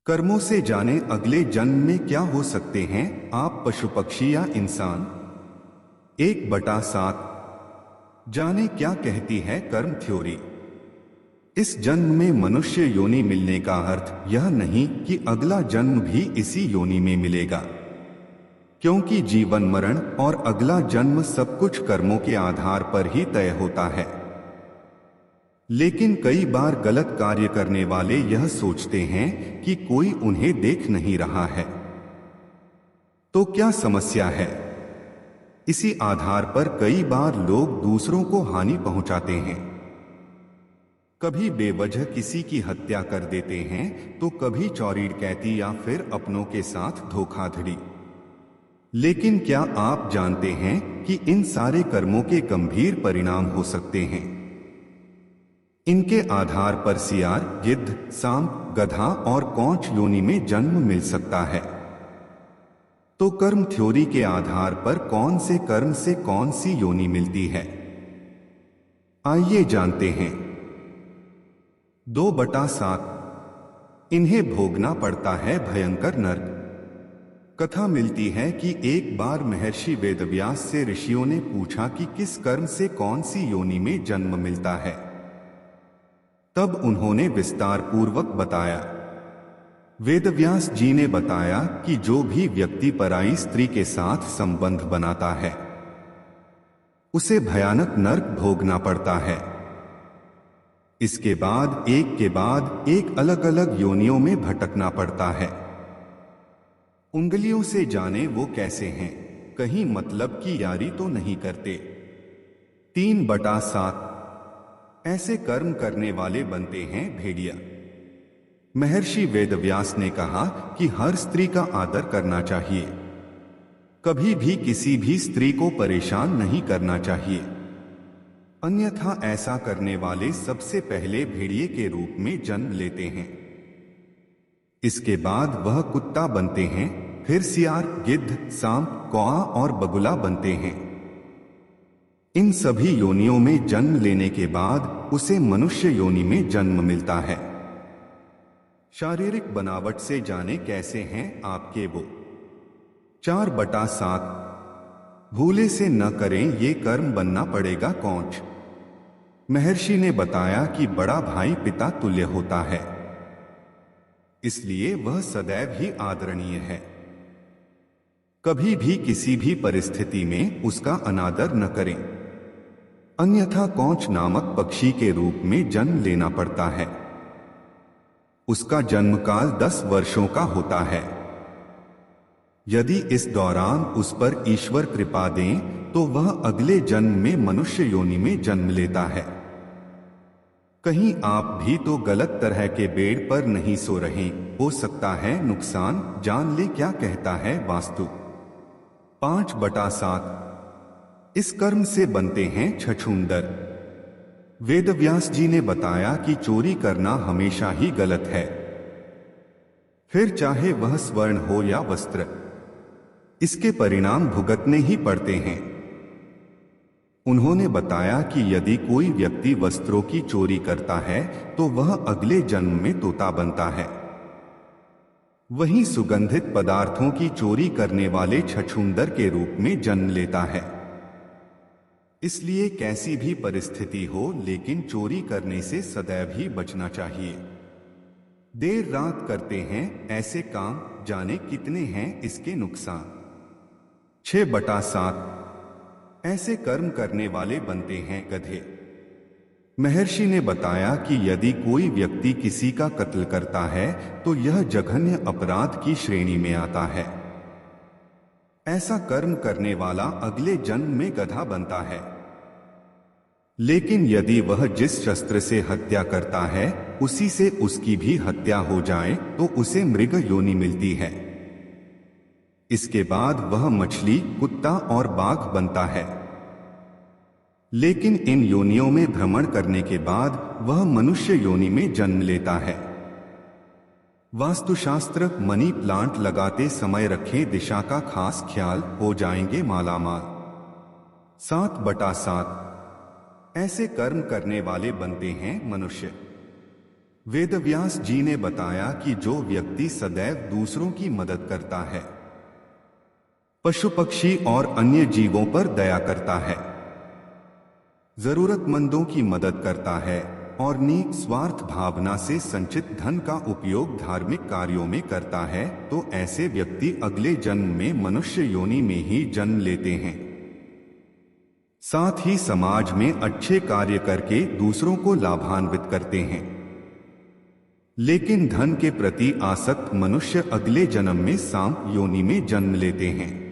कर्मों से जाने अगले जन्म में क्या हो सकते हैं आप, पशु पक्षी या इंसान। 1/7 जाने क्या कहती है कर्म थ्योरी। इस जन्म में मनुष्य योनि मिलने का अर्थ यह नहीं कि अगला जन्म भी इसी योनि में मिलेगा, क्योंकि जीवन मरण और अगला जन्म सब कुछ कर्मों के आधार पर ही तय होता है। लेकिन कई बार गलत कार्य करने वाले यह सोचते हैं कि कोई उन्हें देख नहीं रहा है। तो क्या समस्या है? इसी आधार पर कई बार लोग दूसरों को हानि पहुंचाते हैं। कभी बेवजह किसी की हत्या कर देते हैं तो कभी चोरी डकैती या फिर अपनों के साथ धोखाधड़ी। लेकिन क्या आप जानते हैं कि इन सारे कर्मों के गंभीर परिणाम हो सकते हैं? इनके आधार पर सियार, गिद्ध, सांप, गधा और कौच योनि में जन्म मिल सकता है। तो कर्म थ्योरी के आधार पर कौन से कर्म से कौन सी योनि मिलती है, आइए जानते हैं। 2/7 इन्हें भोगना पड़ता है भयंकर नरक। कथा मिलती है कि एक बार महर्षि वेदव्यास से ऋषियों ने पूछा कि किस कर्म से कौन सी योनि में जन्म मिलता है। तब उन्होंने विस्तार पूर्वक बताया। वेदव्यास जी ने बताया कि जो भी व्यक्ति पराई स्त्री के साथ संबंध बनाता है उसे भयानक नरक भोगना पड़ता है। इसके बाद एक अलग अलग योनियों में भटकना पड़ता है। उंगलियों से जाने वो कैसे हैं, कहीं मतलब की यारी तो नहीं करते। 3/7 ऐसे कर्म करने वाले बनते हैं भेड़िया। महर्षि वेदव्यास ने कहा कि हर स्त्री का आदर करना चाहिए, कभी भी किसी भी स्त्री को परेशान नहीं करना चाहिए, अन्यथा ऐसा करने वाले सबसे पहले भेड़िए के रूप में जन्म लेते हैं। इसके बाद वह कुत्ता बनते हैं, फिर सियार, गिद्ध, सांप, कौआ और बगुला बनते हैं। इन सभी योनियों में जन्म लेने के बाद उसे मनुष्य योनि में जन्म मिलता है। शारीरिक बनावट से जाने कैसे हैं आपके वो। 4/7 भूले से न करें ये कर्म, बनना पड़ेगा कौच। महर्षि ने बताया कि बड़ा भाई पिता तुल्य होता है, इसलिए वह सदैव ही आदरणीय है। कभी भी किसी भी परिस्थिति में उसका अनादर न करें, अन्यथा कौच नामक पक्षी के रूप में जन्म लेना पड़ता है। उसका जन्मकाल 10 वर्षों का होता है। यदि इस दौरान उस पर ईश्वर कृपा दें तो वह अगले जन्म में मनुष्य योनि में जन्म लेता है। कहीं आप भी तो गलत तरह के बेड पर नहीं सो रहे, हो सकता है नुकसान। जान ले क्या कहता है वास्तु। 5/7 इस कर्म से बनते हैं छछूंदर। वेदव्यास जी ने बताया कि चोरी करना हमेशा ही गलत है, फिर चाहे वह स्वर्ण हो या वस्त्र, इसके परिणाम भुगतने ही पड़ते हैं। उन्होंने बताया कि यदि कोई व्यक्ति वस्त्रों की चोरी करता है तो वह अगले जन्म में तोता बनता है। वहीं सुगंधित पदार्थों की चोरी करने वाले छछूंदर के रूप में जन्म लेता है। इसलिए कैसी भी परिस्थिति हो, लेकिन चोरी करने से सदैव ही बचना चाहिए। देर रात करते हैं ऐसे काम, जाने कितने हैं इसके नुकसान। 6/7 ऐसे कर्म करने वाले बनते हैं गधे। महर्षि ने बताया कि यदि कोई व्यक्ति किसी का कत्ल करता है तो यह जघन्य अपराध की श्रेणी में आता है। ऐसा कर्म करने वाला अगले जन्म में गधा बनता है। लेकिन यदि वह जिस शस्त्र से हत्या करता है उसी से उसकी भी हत्या हो जाए तो उसे मृग योनि मिलती है। इसके बाद वह मछली, कुत्ता और बाघ बनता है। लेकिन इन योनियों में भ्रमण करने के बाद वह मनुष्य योनि में जन्म लेता है। वास्तुशास्त्र, मनी प्लांट लगाते समय रखें दिशा का खास ख्याल, हो जाएंगे मालामाल। 7/7 ऐसे कर्म करने वाले बनते हैं मनुष्य। वेदव्यास जी ने बताया कि जो व्यक्ति सदैव दूसरों की मदद करता है, पशु पक्षी और अन्य जीवों पर दया करता है, जरूरतमंदों की मदद करता है और निस्वार्थ भावना से संचित धन का उपयोग धार्मिक कार्यों में करता है, तो ऐसे व्यक्ति अगले जन्म में मनुष्य योनि में ही जन्म लेते हैं। साथ ही समाज में अच्छे कार्य करके दूसरों को लाभान्वित करते हैं। लेकिन धन के प्रति आसक्त मनुष्य अगले जन्म में सांप योनि में जन्म लेते हैं।